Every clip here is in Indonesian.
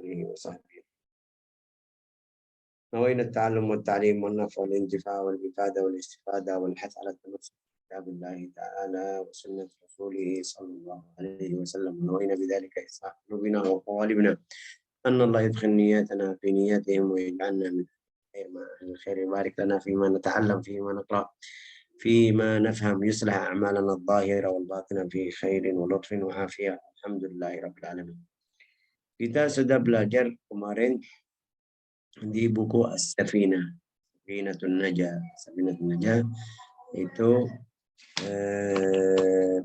آله وصحبه. نوينا التعلم والتعليم والنفع والانتفاع والإفادة والاستفادة والحث على التمسك بكتاب الله تعالى وسنة رسوله صلى الله عليه وسلم. نوينا بذلك إصلاح قلوبنا وقوالبنا، أن الله يدخل نياتنا في نياتهم ويجعلنا من أهل الخير. يبارك لنا فيما نتعلم، فيما نقرأ، فيما نفهم، يصلح أعمالنا الظاهرة والباطنة في خير ولطف وعافية. الحمد لله رب العالمين. Kita sudah belajar kemarin di buku As-Safinah, Safinatun Najah. Safinatun Najah itu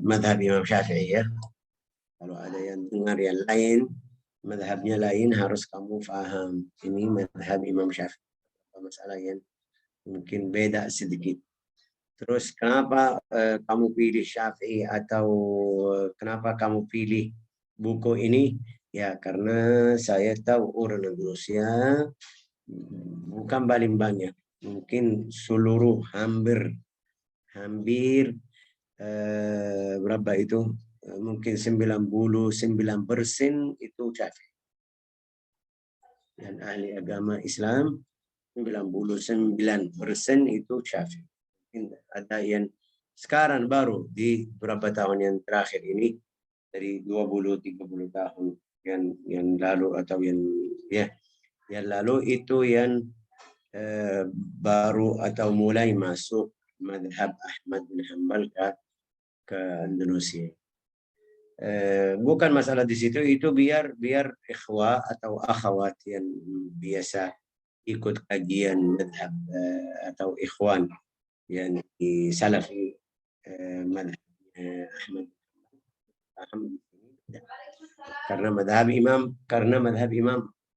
madhab Imam Syafi'i ya. Kalau ada yang dengar yang lain, madhabnya lain, harus kamu faham. Ini madhab Imam Syafi'i. Masalah yang mungkin beda sedikit. Terus kenapa kamu pilih Syafi'i atau kenapa kamu pilih buku ini? Ya karena saya tahu orang Indonesia bukan paling banyak, mungkin seluruh hampir berapa itu? Mungkin 99% itu Syafi'i. Dan ahli agama Islam 99% itu Syafi'i. Ada yang sekarang baru di beberapa tahun yang terakhir ini, dari 20-30 tahun yang lalu atau yang lalu itu yang baru atau mulai masuk madhab Ahmad bin Hanbal ke Indonesia. Bukan masalah di situ, itu biar ikhwah atau akhwat yang biasa ikut kajian madhab atau ikhwan yang di Salafi madhab Ahmad karena madhab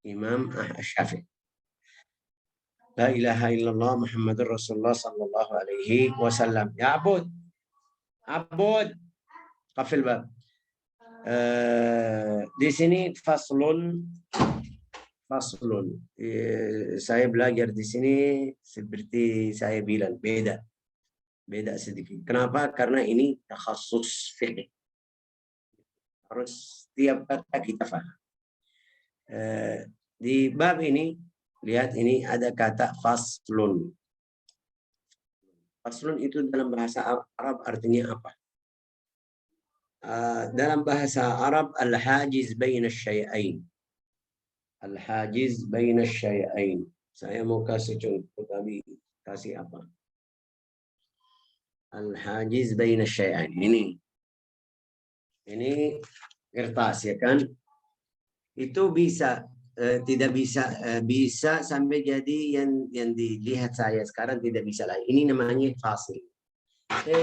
Imam Syafi'i. La ilaha illallah Muhammadur Rasulullah sallallahu alaihi wasallam. Ya Abud qafil bab. Di sini faslun. Saya belajar di sini seperti saya bilang beda sedikit. Kenapa? Karena ini takhasus fiqh. Harus tiap kata kita paham. Di bab ini, lihat ini ada kata faslun. Faslun itu dalam bahasa Arab artinya apa? Dalam bahasa Arab, al-hajiz baina syai'ain. Al-hajiz baina syai'ain. Saya mau kasih contoh, tapi kasih apa? Al-hajiz baina syai'ain. Ini kertas ya kan? Itu bisa tidak bisa sampai jadi yang dilihat saya sekarang tidak bisa lagi. Ini namanya fasil.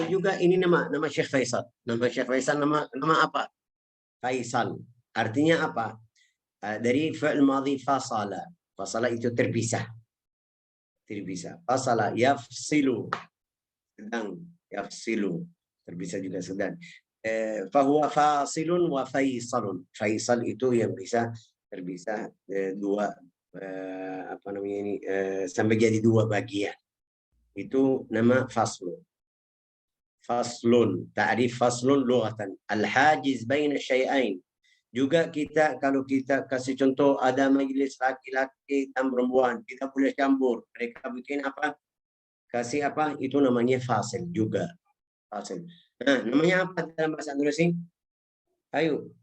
Juga ini nama Syekh Faisal. Nama Syekh Faisal nama apa? Faisal. Artinya apa? Dari fi'il madhi fasala. Fasala itu terpisah. Fasala yafsilu. Sedang yafsilu. Terpisah juga sedang. Fahuwa fasilun wa faisalun. Faisal itu yang bisa terpisah dua sampai jadi dua bagian. Itu nama faslun. Faslun, ta'rif faslun lughatan. Al-hajiz baina syai'ain. Juga kalau kita kasih contoh ada majelis laki-laki dan perempuan, kita boleh campur. Mereka bikin apa? Kasih apa? Itu namanya fasil juga. Fasil. Nah, namanya apa dalam bahasa Indonesia? Ayo.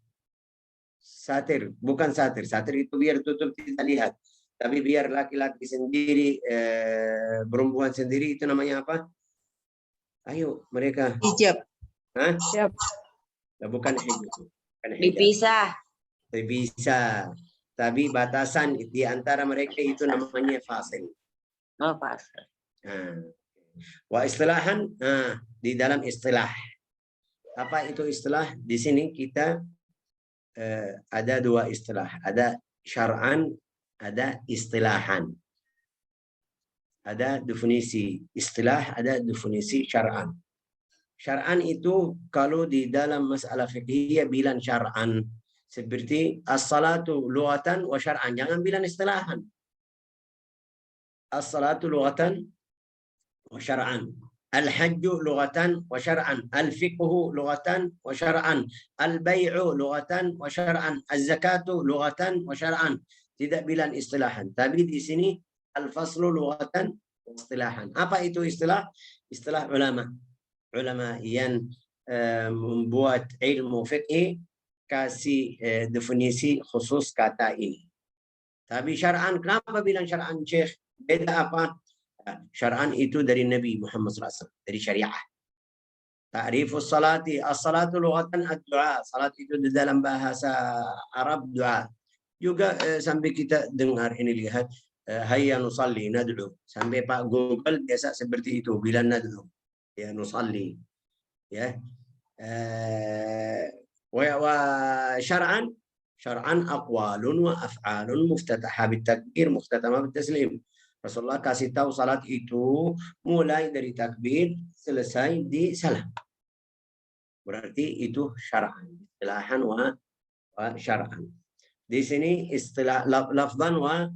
Satir, bukan satir. Satir itu biar tutup tidak lihat. Tapi biar laki-laki sendiri, perempuan sendiri, itu namanya apa? Ayo, mereka. Hijab. Hah? Hijab. Bukan hijab. Dipisah. Tapi batasan di antara mereka itu namanya fasil. Oh, fasil. Wa istilahan, di dalam istilah. Apa itu istilah? Di sini kita ada dua istilah. Ada syar'an, ada istilahan. Ada definisi istilah, ada definisi syar'an. Syar'an itu kalau di dalam masalah fiqhiyah bilang syar'an. Seperti as-salatu lughatan wa syar'an. Jangan bilang istilahan. As-salatu lughatan wa syar'an. Al-hajju lughatan wa syar'an, al-fiqhu lughatan wa syar'an, al-bai'u lughatan wa syar'an, az-zakatu lughatan wa syar'an. Tidak bilang istilahan. Tapi di sini al-faslu lughatan wa istilahan. Apa itu istilah? Istilah ulama. Ulama yang membuat ilmu fiqh kasih definisi khusus kata ini. Tapi syar'an, kenapa bilang syar'an, Syekh? Beda apa? Syar'an itu dari Nabi Muhammad SAW, dari syariah. Ta'rifus salati, as-salatu lughatan ad-du'a. Salat itu di dalam bahasa Arab doa. Juga sampai kita dengar ini, lihat hayya nusalli nad'u. Sampai Pak Google biasa seperti itu, bila nad'u. Ya nusalli. Ya. Wa syar'an, syar'an aqwalun wa af'alun muftataha bitakbir mukhtatama bitaslim. Rasulullah kasih tahu salat itu mulai dari takbir selesai di salam. Berarti itu syar'an, istilahan wa syar'an. Di sini istilah lafzan wa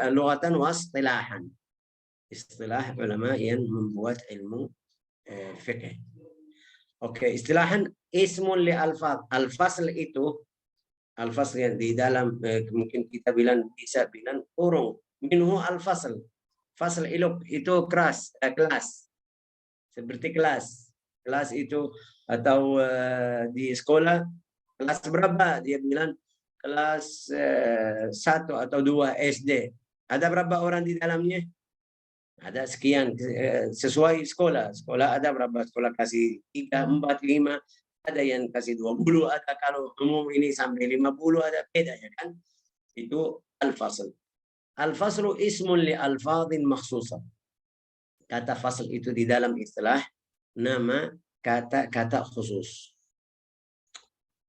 lughatan wa istilahan. Istilah ulama yang membuat ilmu fiqh. Oke, istilahan ismun li alfaz. Al-fasl itu, al-fasl yang di dalam mungkin kita bilang, bisa bilang kurung. Minhu al-fasl. Fasl itu kelas. Seperti kelas. Kelas itu atau di sekolah kelas berapa? Dia bilang kelas 1 atau 2 SD. Ada berapa orang di dalamnya? Ada sekian, sesuai sekolah. Sekolah ada berapa? Sekolah kasih 3, 4, 5. Ada yang kasih 20, ada kalau umum ini sampai 50, ada beda ya kan? Itu al-fasl. Al-faslu ismun li alfadhin makhsusah. Kata fasl itu di dalam istilah nama kata-kata khusus.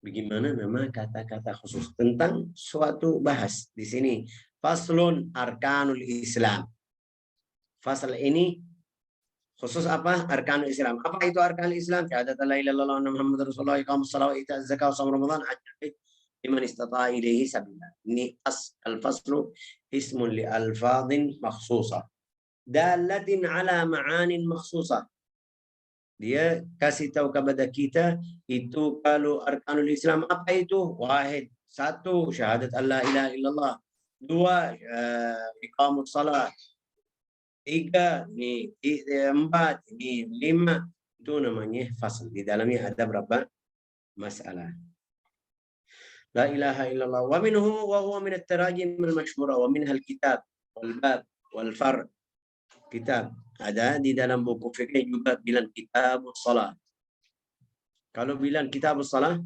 Bagaimana nama kata-kata khusus? Tentang suatu bahas di sini. Faslun arkanul Islam. Fasal ini khusus apa? Arkanul Islam. Apa itu arkanul Islam? Syahadat la ilaha illallah wa Muhammadar Rasulullah, iqamus shalah wa ita'iz zakah wa shaum Ramadan, hajjul liman istata'a ilaihi sabila. Ini al-faslu ismun li alfadhin makhsusah. Dalatin ala ma'anin makhsusah. Dia kasih tahu kepada kita itu kalau arkanul Islam apa itu? Wahid, 1 syahadat la ilaha illallah. 2 iqamus salat. 3 ini 4 ini 5. Itu namanya fasl. Di dalamnya ada berapa masalah. La ilaha illallah wa minhu wa huwa min at-tarajim al-mashhura wa minha al-kitab wal bab wal far. Kitab ada di dalam buku fikih juga bilang kitabus salat. Kalau bilang kitabus salat,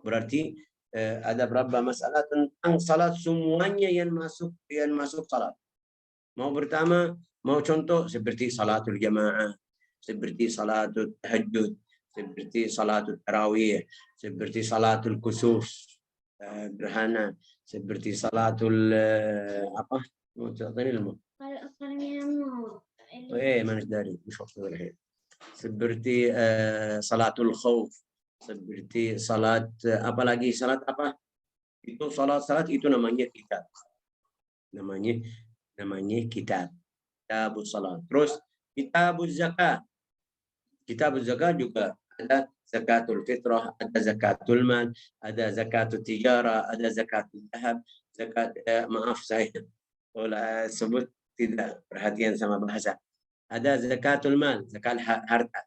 berarti ada berapa masalah tentang salat, semuanya yang masuk salat. Mau pertama, mau contoh seperti salatul jamaah, seperti salatul tahajud, seperti salatul tarawih, seperti salatul kusuf gerhana, seperti salatul apa? Mana dari? Seperti salatul khauf, seperti salat apalagi salat apa? Itu salat itu namanya kitab. Namanya kitab. Kitabus salat. Terus kitabuz zakat. Kitabuz zakat juga ada zakatul fitrah, ada zakatul mal, ada zakatul tijara, ada zakatul dahab, zakat maaf saya sebut tidak perhatian sama bahasa. Ada zakatul mal, zakat harta.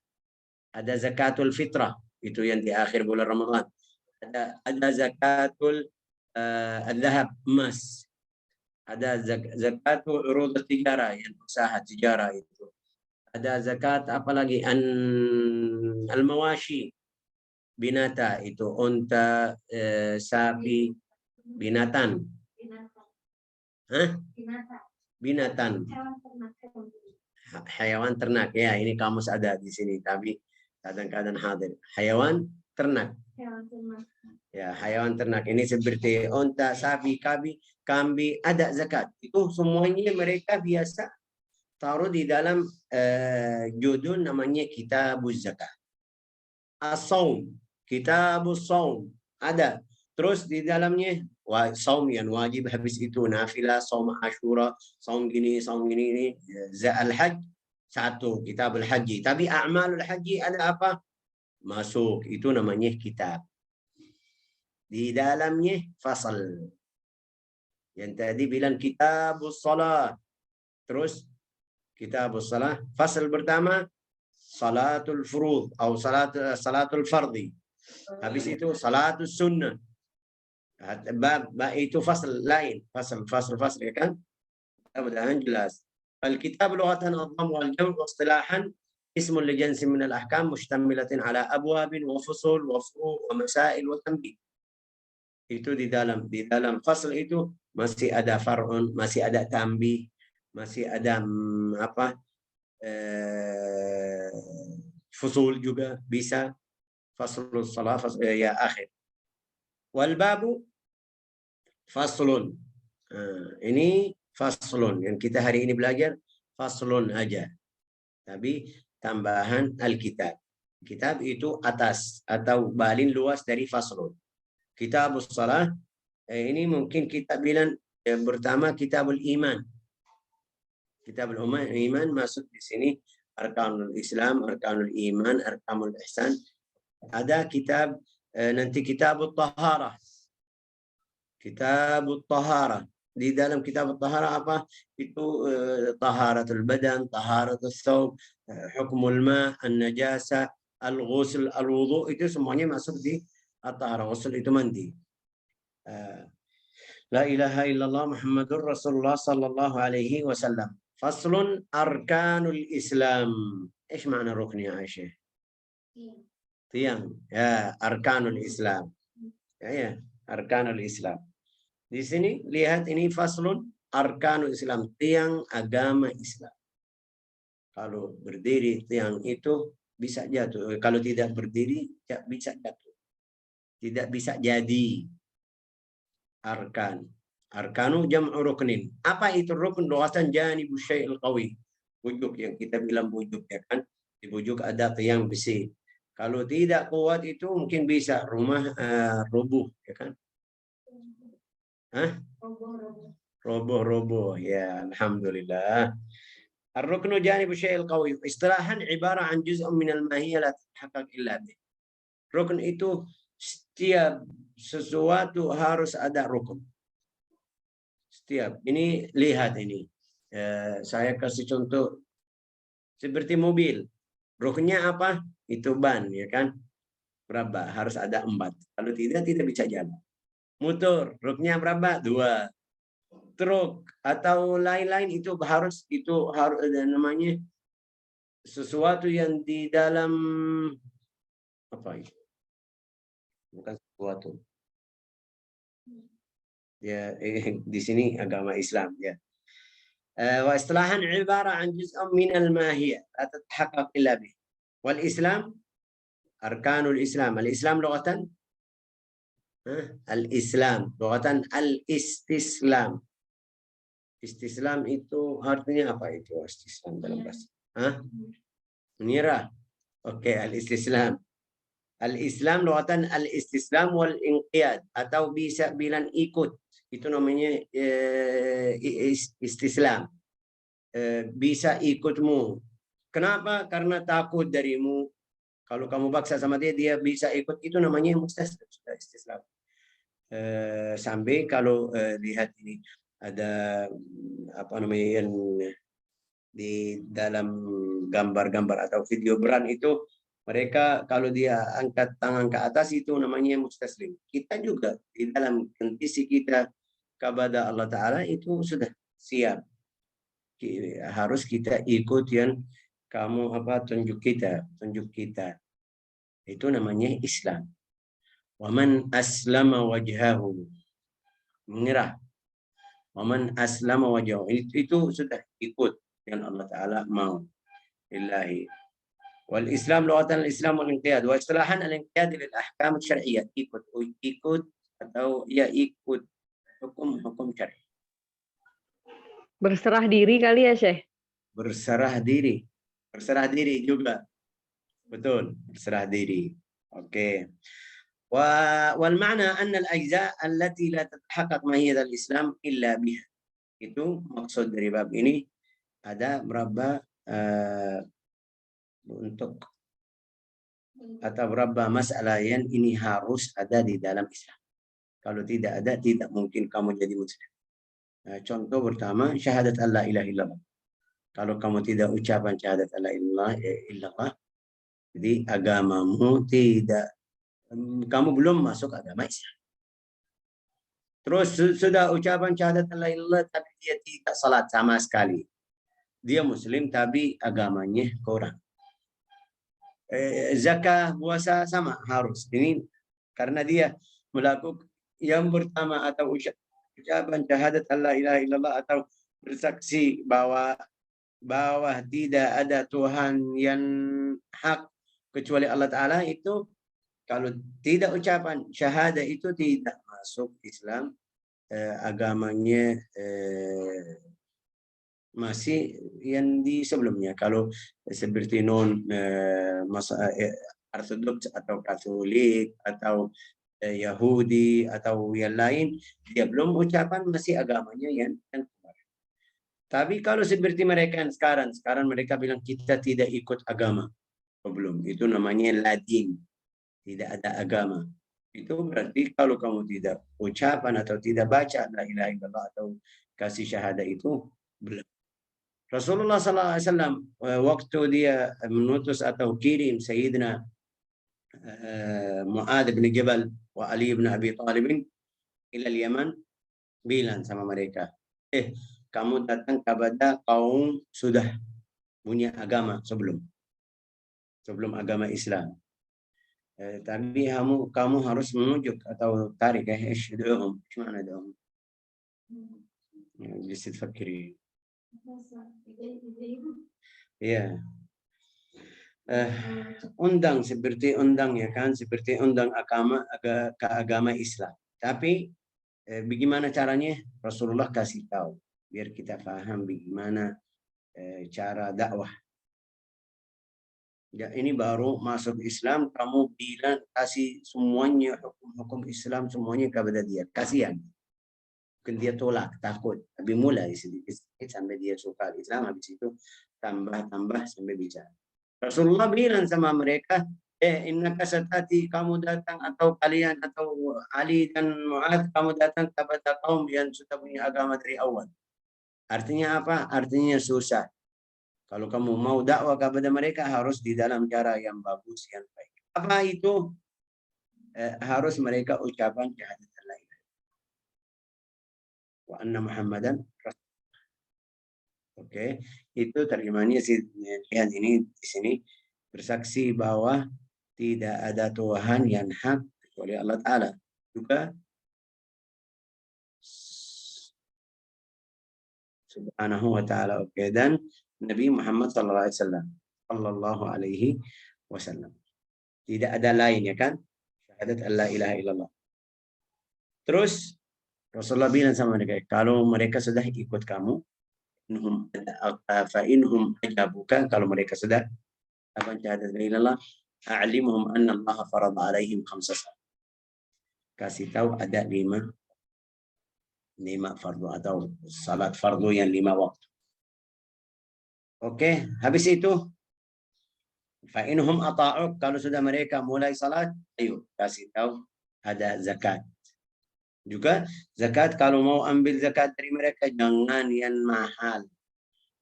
Ada zakatul fitrah, itu yang di akhir bulan Ramadan. Ada zakatul al-dhahab, emas. Ada zakatul urud tijara, yang usaha tijara itu. Ada zakat apalagi al-mawashi, binata itu unta, sapi, binatan. Binatan. Hayawan ternak ya, ini kamus ada di sini tapi kadang-kadang hadir. Hayawan ternak. Ya, hayawan ternak ini seperti unta, sapi, kambing, ada zakat. Itu semuanya mereka biasa taruh di dalam judul namanya kitabuz zakat. As-saum, kitabus saum ada. Terus di dalamnya saum yang wajib, habis itu nafilah, saum Asyura, saum gini ini. Al-Hajj satu, kitab al-haji. Tapi a'malul haji ada apa? Masuk, itu namanya kitab. Di dalamnya fasal. Yang tadi bilang kitabus salat. Terus kitabus salat, fasal pertama salatul furud atau salatul fardhi. Habis itu salatul sunnah. Bab itu fasal lain, fasal ya kan? Mudah-mudahan jelas. Al-kitab lughatan ad-dhamm wal jam' wa istilahan اسم لجنس من الأحكام مشتملة على أبواب وفصول وفروع ومسائل وتنبيه. Itu di dalam fasal itu masih ada far'un, masih ada tambih, masih ada fusul juga bisa. Faslul salat ya akhir. Wal babu faslun. Ini faslun yang kita hari ini belajar, faslun aja. Tapi tambahan Alkitab. Kitab itu atas atau balin luas dari faslun. Kitabus salah ini mungkin kita bilang yang pertama kitabul iman. Kitabul iman masuk di sini arkanul Islam, arkanul iman, arkanul ihsan. Ada kitab nanti kitabut taharah. Kitabut taharah. Di dalam kitab tahara apa? Itu taharatul badan, taharatul thawb, hukmul ma, an-najasa, al-ghusl, al-wudu, itu semuanya masuk di at-tahara. Ghusl itu mandi. La ilaha illallah Muhammadur Rasulullah sallallahu alaihi wasallam. Faslun arkanul Islam. ايش معنى الركن يا عائشة؟ tiang. Ya, arkanul Islam. Ya, arkanul Islam. Di sini lihat ini faslun arkanul Islam, tiang agama Islam. Kalau berdiri tiang itu bisa jatuh. Kalau tidak berdiri bisa jatuh. Tidak bisa jadi. Arkan. Arkanu jam'u ruknin. Apa itu rukun? Lughatan janibu syai'il qawi. Bujuk yang kita bilang bujuk ya kan. Di bujuk ada tiang besi. Kalau tidak kuat itu mungkin bisa rumah rubuh ya kan. Roboh ya, alhamdulillah. Ar-ruknu janibu syai'il qawi. Istilahan ibarah an juz'un minal mahiyya la tahaqqaq illa bih. Rukun itu setiap sesuatu harus ada rukun. Setiap. Ini lihat ini. Saya kasih contoh seperti mobil. Rukunnya apa? Itu ban ya kan. Berapa? Harus ada 4. Kalau tidak bisa jalan. Motor, ruknya berapa? 2. Truk atau lain-lain itu harus ada namanya sesuatu yang di dalam apa itu? Bukan sesuatu. Ya, di sini agama Islam ya. Wa istilahan ibarah an juz'un min al-mahiyah la tatahaqqaq illa bih. Wal Islam arkanul Islam. Al-Islam lughatan al-Islam, lughatan al-istislam. Istislam itu artinya apa itu istislam dalam bahasa? Menyerah. Oke, al-istislam. Al-Islam lughatan al-istislam wal inqiyad atau bisa bilang ikut. Itu namanya istislam. Bisa ikutmu. Kenapa? Karena takut darimu. Kalau kamu paksa sama dia bisa ikut. Itu namanya mustaslim, sudah istislam. Sampai kalau lihat ini ada apa namanya yang di dalam gambar-gambar atau video brand itu mereka kalau dia angkat tangan ke atas itu namanya mustaslim. Kita juga di dalam kondisi kita kepada Allah Ta'ala itu sudah siap. Harus kita ikut yang kamu tunjuk kita. Itu namanya Islam. Waman aslama wajhahu, menyerah. Waman aslama wajhahu, itu sudah ikut yang Allah Ta'ala mau. Lillahi. Wal Islam lughatan al-Islam wal inqiyad. Wa istilahan al-inqiyad lil ahkam syar'iyyah. Ikut atau ya ikut hukum syar'i. Berserah diri kali ya, Syekh? Berserah diri. Berserah diri juga. Betul, berserah diri. Oke. والمعنى أن الأجزاء التي لا تتحقق ماهية الإسلام إلا بها. Itu maksud dari bab ini, ada berapa untuk atau berapa masalah yang ini harus ada di dalam Islam. Kalau tidak ada, tidak mungkin kamu jadi muslim. Contoh pertama, syahadat alla ilaha illallah. Kalau kamu tidak ucapan syahadat alla ilaha illallah, jadi agamamu tidak, kamu belum masuk agama Islam. Terus sudah ucapan syahadat la ilaha illallah tapi dia tidak salat sama sekali. Dia muslim tapi agamanya kurang. Zakah, puasa sama harus. Ini karena dia melakukan yang pertama atau ucapan syahadat la ilaha illallah atau bersaksi bahwa tidak ada Tuhan yang hak kecuali Allah Ta'ala, itu kalau tidak ucapan syahadah itu tidak masuk Islam, agamanya masih yang di sebelumnya. Kalau seperti Ortodoks atau Katolik atau Yahudi atau yang lain, dia belum ucapan, masih agamanya yang kemarin. Tapi kalau seperti mereka yang sekarang mereka bilang kita tidak ikut agama, belum, itu namanya ladin. Tidak ada agama. Itu berarti kalau kamu tidak ucapan atau tidak baca la ilaha illallah atau kasih syahadah itu belum. Rasulullah SAW waktu dia menutus atau kirim Sayyidina Mu'adz bin Jabal wa Ali bin Abi Thalib ila Yaman, bilang sama mereka, kamu datang kepada kaum sudah punya agama sebelum agama Islam. Tapi kamu harus menunjuk atau tarik ادعوهم. ايش معنى ادعوهم؟ جلست تفكري. Ya. Undang seperti undang, ya kan, seperti undang ke agama Islam. Tapi bagaimana caranya? Rasulullah kasih tahu biar kita paham bagaimana cara dakwah. Ya, ini baru masuk Islam, kamu bilang kasih semuanya hukum Islam semuanya kepada dia, kasihan. Mungkin dia tolak, takut, tapi mulai sedikit sampai dia suka Islam, habis itu tambah sampai bicara. Rasulullah bilang sama mereka, innaka satati, kamu datang atau kalian atau Ali dan Mu'adz, kamu datang kepada kaum yang sudah punya agama dari awal. Artinya apa? Artinya susah. Kalau kamu mau dakwah kepada mereka harus di dalam cara yang bagus, yang baik. Apa itu? Harus mereka ucapan syahadat la ilaha illallah wa anna Muhammadan Rasulullah. Oke, itu terjemahannya lihat ini di sini, bersaksi bahwa tidak ada Tuhan yang hak kecuali Allah Ta'ala. Juga subhanahu wa ta'ala. Oke, dan Nabi Muhammad sallallahu alaihi wasallam. Tidak ada lain, ya kan? Syahadat la ilaha illallah. Terus Rasulullah bilang sama mereka, kalau mereka sudah ikut kamu, fa inhum ajabuka, kalau mereka sudah apa syahadat la ilaha illallah, a'limuhum anna Allah farada alaihim khamsa salat. Kasih tahu ada 5 fardu atau salat fardu yang 5 waktu. Oke, habis itu fa inhum ata'uk, kalau sudah mereka mulai salat, ayo kasih tahu ada zakat. Juga zakat, kalau mau ambil zakat dari mereka jangan yang mahal.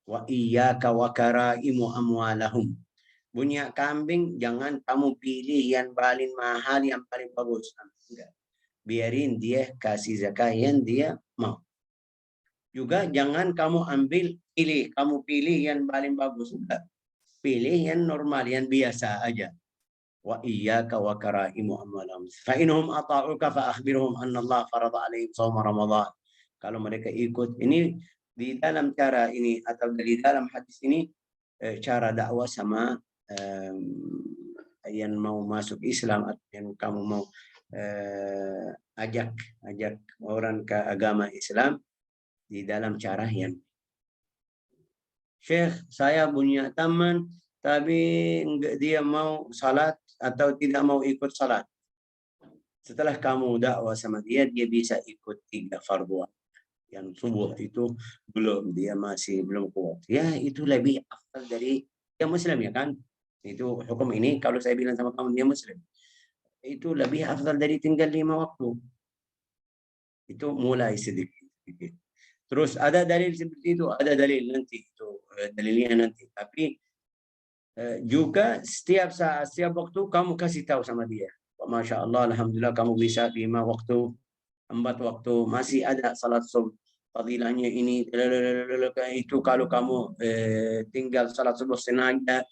Wa iyyaka wa karaimu amwalahum. Punya kambing jangan kamu pilih yang paling mahal, yang paling bagus. Enggak. Biarin dia kasih zakat yang dia mau. Juga jangan kamu pilih yang paling bagus. Enggak. Pilih yang normal, yang biasa aja. Wa iyyaka wa karaimu amwalahum. Fa inhum ata'uka fa akhbirhum anna Allah farada alaihim shaum Ramadan. Kalau mereka ikut ini di dalam cara ini atau di dalam hadis ini, cara dakwah sama yang mau masuk Islam atau yang kamu mau ajak orang ke agama Islam di dalam cara yang, Syekh, saya punya teman tapi dia mau salat atau tidak mau ikut salat. Setelah kamu dakwah sama dia, dia bisa ikut 3 fardu. Yang subuh itu belum, dia masih belum kuat. Ya itu lebih afdal dari dia muslim ya kan. Itu hukum ini kalau saya bilang sama kamu dia muslim. Itu lebih afdal dari tinggal 5 waktu. Itu mulai sedikit. Terus ada dalil seperti itu, ada dalil nanti itu dalilnya nanti. Tapi juga setiap saat, setiap waktu kamu kasih tahu sama dia. Masya Allah, alhamdulillah kamu bisa 5 waktu, 4 waktu, masih ada salat subuh. Fadilahnya ini, itu kalau kamu tinggal salat subuh sengaja,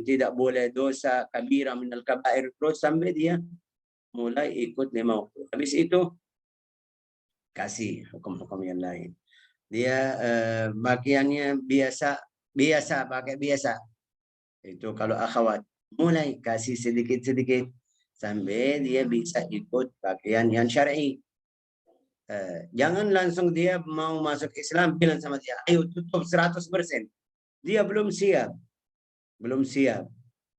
tidak boleh dosa kabira minal kabair, terus sampai dia mulai ikut 5 waktu. Habis itu kasih hukum-hukum yang lain. Dia bagiannya biasa pakai biasa. Itu kalau akhwat mulai kasih sedikit-sedikit sampai dia bisa ikut pakaian yang syar'i. Jangan langsung dia mau masuk Islam bilang sama dia, ayo tutup 100%. Dia belum siap. Belum siap.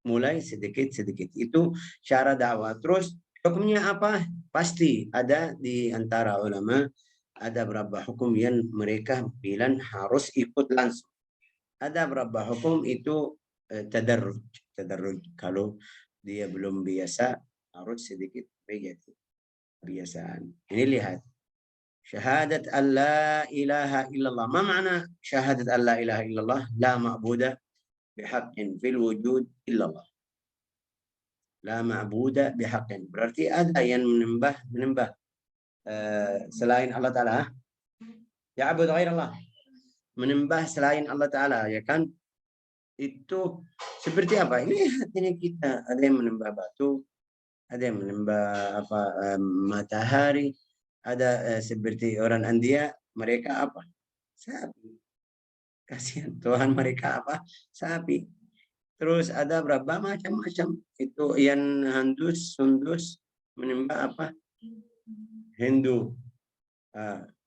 Mulai sedikit-sedikit. Itu cara dakwah. Terus hukumnya apa? Pasti ada di antara ulama, ada beberapa hukum yang mereka bilang harus ikut langsung. Ada beberapa hukum itu tadarruj. Kalau dia belum biasa, harus sedikit menjadi kebiasaan. Ini lihat. Syahadat an la ilaha illallah. Ma makna syahadat an la ilaha illallah? La ma'budah bihaqqin fil wujud illallah. La ma'budah bihaqqin. Berarti ada yang menyembah selain Allah Ta'ala. Ya'bud ghairallah. Menyembah selain Allah Ta'ala, ya kan? Itu seperti apa? Ini hatinya kita. Ada yang menyembah batu, ada yang menyembah matahari, ada seperti orang India, mereka apa? Sapi. Kasihan Tuhan mereka apa? Sapi. Terus ada berapa macam-macam. Itu yang Sundus menyembah apa? Hindu.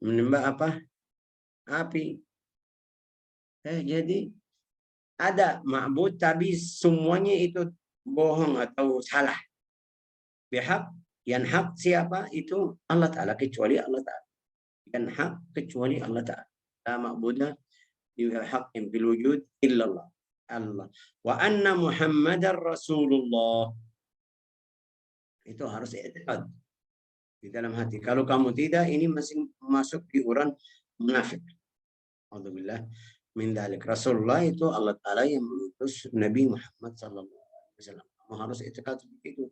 Menyembah apa? Api. Jadi ada ma'bud tapi semuanya itu bohong atau salah. Bihaq, yang hak siapa? Itu Allah Ta'ala, kecuali Allah Ta'ala. Yang hak kecuali Allah Ta'ala. La ma'budah bihaqqin fil wujud illallah. Allah. Wa anna Muhammadar Rasulullah. Itu harus i'tiqad di dalam hati. Kalau kamu tidak, ini masih masuk di orang munafik. Alhamdulillah min dzalik. Rasulullah itu Allah Ta'ala yang mengutus Nabi Muhammad sallallahu alaihi wasallam. Kamu harus i'tiqad seperti itu.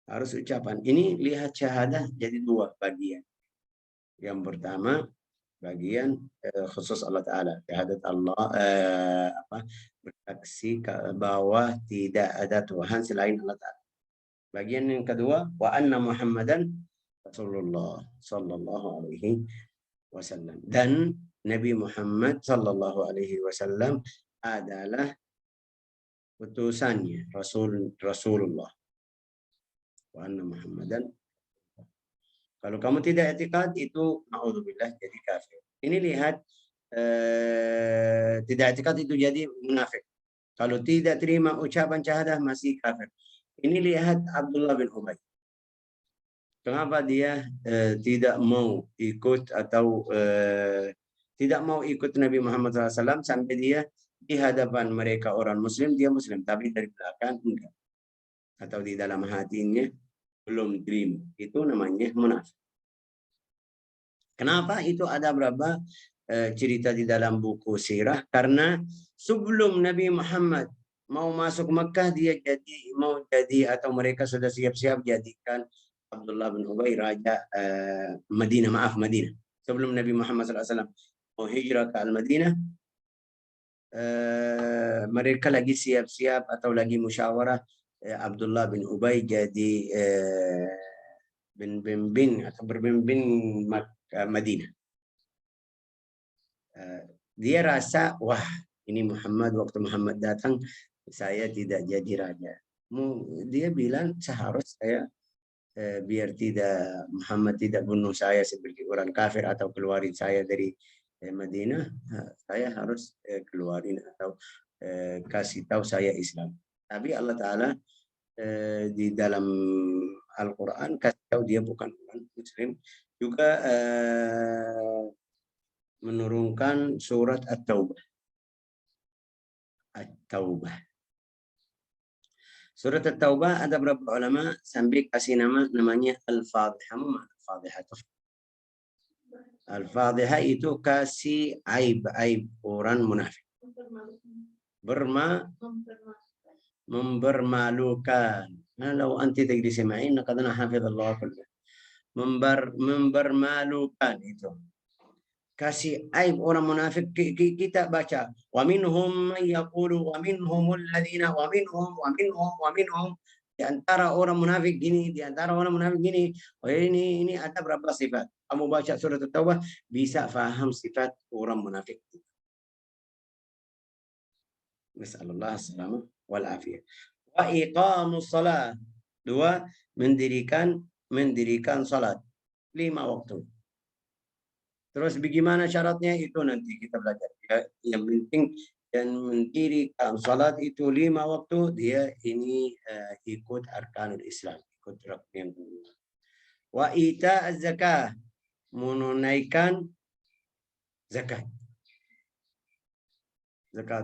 Harus ucapan. Ini lihat syahadah jadi 2 bagian. Yang pertama bagian khusus Allah Ta'ala. Syahadat Allah bersaksi bahwa tidak ada Tuhan selain Allah Ta'ala. Bagian yang kedua, wa anna Muhammadan Rasulullah sallallahu alaihi wasallam. Dan Nabi Muhammad sallallahu alaihi wasallam adalah utusannya, Rasulullah. Wa anna Muhammadan. Kalau kamu tidak i'tiqad itu naudzubillah jadi kafir. Ini lihat tidak i'tiqad itu jadi munafik. Kalau tidak terima ucapan syahadah masih kafir. Ini lihat Abdullah bin Ubay. Kenapa dia tidak mau ikut atau tidak mau ikut Nabi Muhammad SAW sampai dia di hadapan mereka orang Muslim, dia Muslim. Tapi dari belakang enggak. Atau di dalam hatinya belum terima. Itu namanya munafik. Kenapa? Itu ada berapa cerita di dalam buku sirah. Karena sebelum Nabi Muhammad mau masuk Mekah, dia mau jadi atau mereka sudah siap-siap jadikan Abdullah bin Ubay raja Madinah. Sebelum Nabi Muhammad SAW mau hijrah ke Al-Madinah, mereka lagi siap-siap atau lagi musyawarah Abdullah bin Ubay jadi pembimbing atau berbimbing Madinah. Dia rasa, wah ini Muhammad, waktu Muhammad datang saya tidak jadi raja. Dia bilang seharusnya saya biar tidak Muhammad tidak bunuh saya seperti orang kafir atau keluarin saya dari Madinah, saya harus keluarin atau kasih tahu saya Islam. Tapi Allah Ta'ala di dalam Al-Quran, kasih tahu dia bukan orang Muslim. Juga menurunkan surat At-Taubah. At-Taubah. Surat At-Taubah ada beberapa ulama sampai kasih namanya Al-Fadhihah. Al-Fadhihah. Al-Fadhihah itu kasih aib-aib orang munafik. Mempermalukan. Nah, kalau anti tadi semain, kadang hafizallahu kullu. Mempermalukan itu. Kasih aib orang munafik, kita baca wa minhum man yaqulu wa minhumul ladzina wa minhum di antara orang munafik gini, oh ini ada berapa sifat. Kamu baca surat At-Taubah bisa faham sifat orang munafik. Nasallallahu alaihi wal afiyah. Wa iqamus shalah. 2, mendirikan salat 5 waktu. Terus bagaimana syaratnya itu nanti kita belajar. Ya, yang penting dan mendirikan salat itu 5 waktu, dia ini ikut arkanul Islam, ikut rukun yang kedua. Wa ita az-zakah, menunaikan zakat.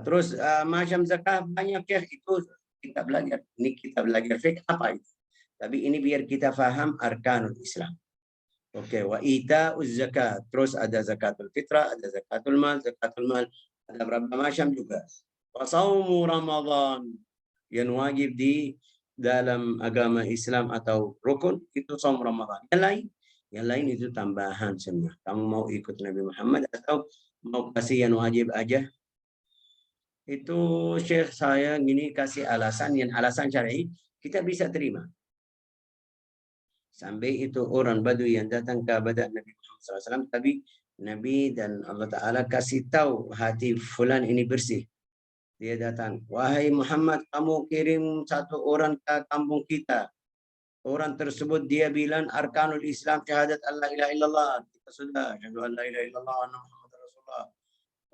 Terus macam zakat banyak ya, itu kita belajar. Ini kita belajar fiqh apa itu. Tapi ini biar kita faham arkanul Islam. Oke, wa ita'uz zakat. Terus ada zakatul fitrah, ada zakatul mal, ada berapa macam juga. Wa saumu Ramadan, yang wajib di dalam agama Islam atau rukun itu saum Ramadan. Yang lain itu tambahan semua. Kamu mau ikut Nabi Muhammad atau mau kasih yang wajib aja? Itu Syekh saya gini kasih alasan syar'i, kita bisa terima. Sampai itu orang Badui yang datang ke badan Nabi Muhammad SAW, tapi Nabi dan Allah Ta'ala kasih tahu hati fulan ini bersih. Dia datang, wahai Muhammad, kamu kirim satu orang ke kampung kita. Orang tersebut dia bilang arkanul Islam syahadat alla ilaha illallah. Kita sudah syahadu alla ilaha illallah wa anna Muhammad Rasulullah.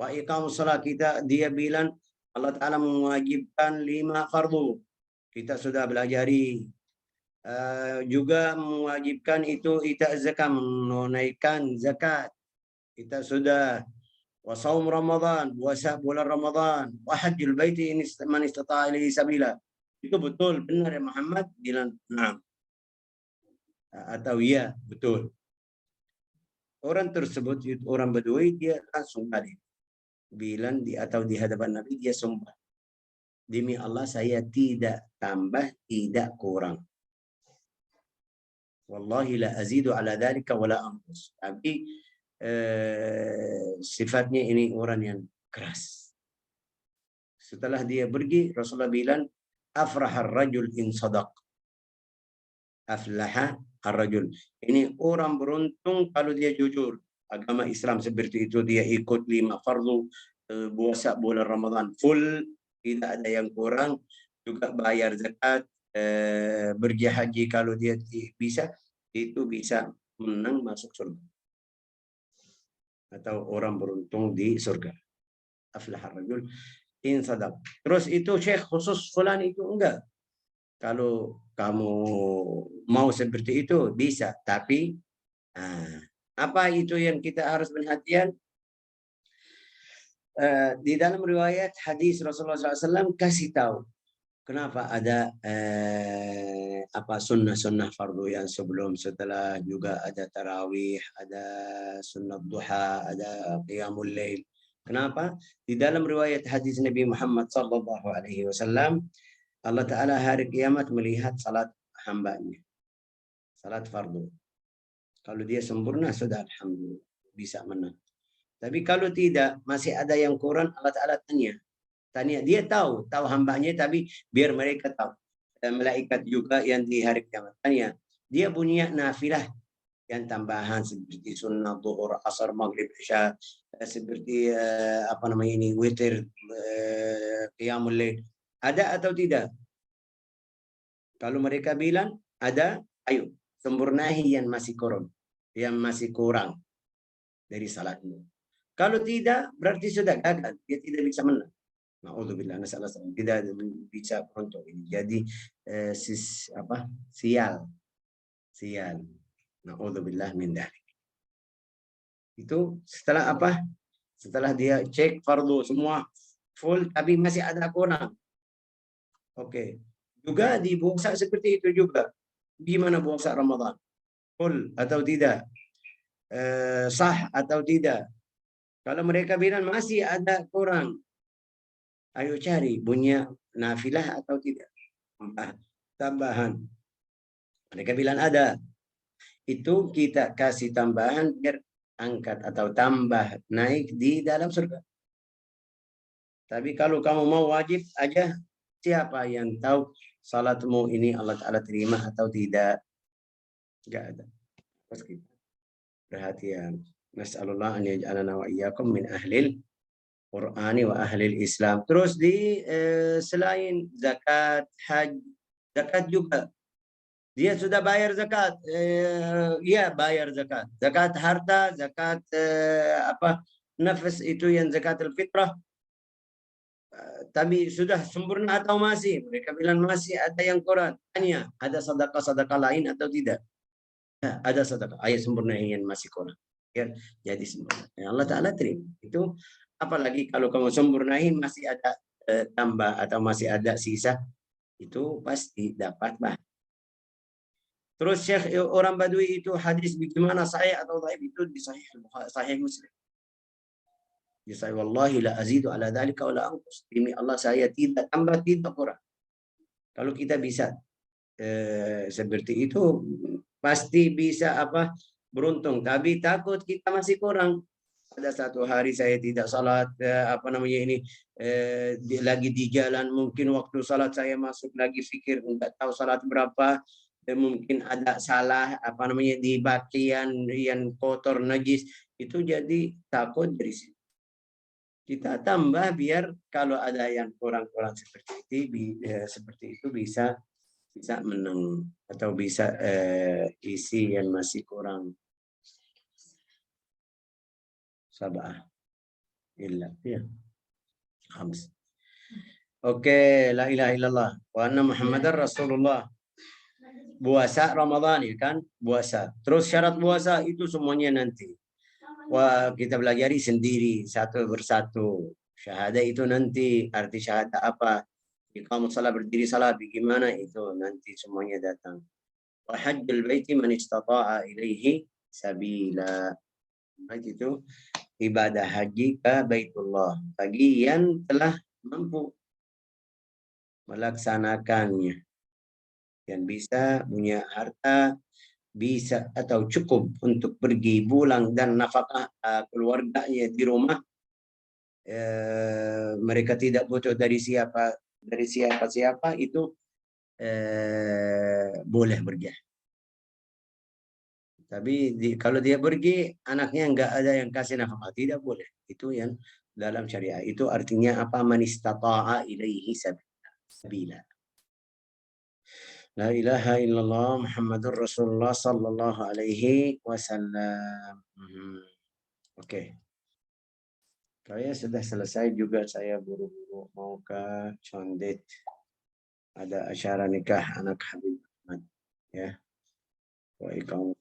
Wa iqamus shalah, kita dia bilang Allah Ta'ala mewajibkan 5 fardu. Kita sudah belajari. Juga mewajibkan itu ita zakat, menunaikan zakat. Kita sudah wasaum Ramadan, puasa bulan Ramadan, wa hajjul baiti man istata'a ilaihi sabila. Itu betul, benar ya Muhammad? Bilang na'am. Atau ya, betul. Orang tersebut, orang Badui, dia langsung balik. Bilang atau di hadapan Nabi, dia sumpah. Demi Allah, saya tidak tambah, tidak kurang. Wallahi la azidu ala dhalika wa la anqus. Tapi sifatnya ini orang yang keras. Setelah dia pergi, Rasulullah bilang, afrahar rajul in sadaq. Aflaha ar-rajul. Ini orang beruntung kalau dia jujur. Agama Islam seperti itu, dia ikut 5 fardu, puasa bulan Ramadan full, tidak ada yang kurang, juga bayar zakat, pergi haji kalau dia bisa, itu bisa menang masuk surga atau orang beruntung di surga. Aflahar rajul in sadaq. Terus itu Syekh khusus fulan itu enggak. Kalau kamu mau seperti itu bisa, tapi apa itu yang kita harus perhatian? Di dalam riwayat hadis Rasulullah SAW kasih tahu kenapa ada sunnah fardu yang sebelum setelah, juga ada tarawih, ada sunnah duha, ada qiyamul lail. Kenapa? Di dalam riwayat hadis Nabi Muhammad SAW, Allah Ta'ala hari kiamat melihat salat hambanya, salat fardu. Kalau dia sempurna sudah alhamdulillah bisa menang. Tapi kalau tidak, masih ada yang kurang, Allah Ta'ala tanya, dia tahu hambanya, tapi biar mereka tahu. Malaikat juga yang di hari kiamat tanya, dia punya nafilah yang tambahan seperti sunnah zuhur, asar, maghrib, isya, seperti witir, qiyamul lail. Ada atau tidak? Kalau mereka bilang ada, ayo sempurnahi yang masih kurang dari salatmu. Kalau tidak, berarti sudah gagal, dia tidak bisa menang. Naudzubillah, tidak bisa beruntung ini. Jadi sial. Naudzubillah min dzalik. Itu setelah apa? Setelah dia cek fardu semua full, tapi masih ada kurang. Oke. Juga di puasa seperti itu juga. Gimana puasa Ramadan? Full atau tidak? Sah atau tidak? Kalau mereka bilang masih ada kurang, ayo cari punya nafilah atau tidak. Tambahan. Mereka bilang ada. Itu kita kasih tambahan biar angkat atau tambah naik di dalam surga. Tapi kalau kamu mau wajib aja, siapa yang tahu salatmu ini Allah Ta'ala terima atau tidak? Enggak ada. Terus kita perhatian. Nas'alullah an yaj'alana wa iyyakum min ahlil Qur'ani wa ahlil Islam. Terus di selain zakat, haji, zakat juga. Dia sudah bayar zakat. Iya, bayar zakat. Zakat harta, zakat nafas itu yang zakatul fitrah. Tapi sudah sempurna atau masih? Mereka bilang masih ada yang kurang. Tanya, ada sedekah-sedekah lain atau tidak? Ya, ada sedekah. Ayat sempurna yang masih kurang. Ya, jadi sempurna. Ya, Allah Ta'ala terima. Itu apalagi kalau kamu sempurnain masih ada tambah atau masih ada sisa, itu pasti dapat bah. Terus Syekh orang Badui itu hadis bagaimana saya atau dhaif itu di Sahih Muslim. Saya wallahi la azidu ala dzalika wa la anqus. Demi Allah saya tidak tambah tidak kurang. Kalau kita bisa seperti itu pasti bisa beruntung. Tapi takut kita masih kurang. Ada satu hari saya tidak salat lagi di jalan, mungkin waktu salat saya masuk lagi fikir enggak tahu salat berapa, mungkin ada salah di bagian yang kotor najis, itu jadi takut dari situ. Kita tambah biar kalau ada yang kurang-kurang seperti itu bisa menang atau bisa isi yang masih kurang. Sabah illa ya. Khams. Oke, la ilaha illallah wa anna Muhammadar Rasulullah. Puasa Ramadan ya kan? Puasa. Terus syarat puasa itu semuanya nanti. Wah, kita pelajari sendiri satu persatu. Syahadah itu nanti arti syahadah apa? Iqamah salat, berdiri salat bagaimana itu nanti semuanya datang. Wa hajjul baiti man istata'a ilaihi sabila. Itu ibadah haji ke Baitullah bagi yang telah mampu melaksanakannya, yang bisa punya harta, bisa atau cukup untuk pergi pulang dan nafkah keluarganya di rumah. Mereka tidak butuh dari siapa itu boleh pergi. Tapi kalau dia pergi anaknya enggak ada yang kasih nafkah, tidak boleh. Itu yang dalam syariah. Itu artinya apa? Man istata'a ilaihi sabila. La ilaha illallah Muhammadur Rasulullah sallallahu alaihi wasallam. Oke. Saya sudah selesai juga, saya buru-buru mau ke Condet. Ada acara nikah anak Habib Ahmad. Ya. Wa iqamah.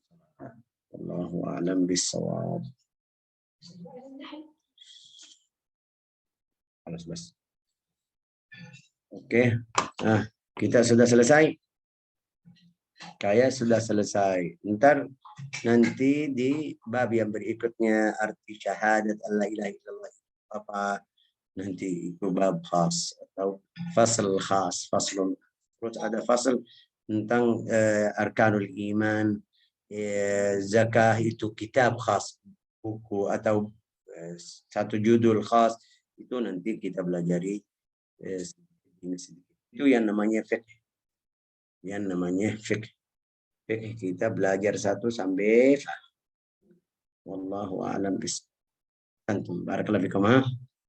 Wallahu a'lam bissawab. Bas. Oke. Nah, kita sudah selesai. Kayak sudah selesai. Ntar nanti di bab yang berikutnya arti syahadat la ilaha illallah apa, nanti itu bab khas atau fasal khas, faslun. Terus ada fasal tentang arkanul iman, zakah itu kitab khas, buku atau satu judul khas, itu nanti kita pelajari sedikit. Itu yang namanya fiqh. Yang namanya fiqh. Fiqh kita belajar 1 sampai wallahu a'lam bishawab. Barakallahu fikum.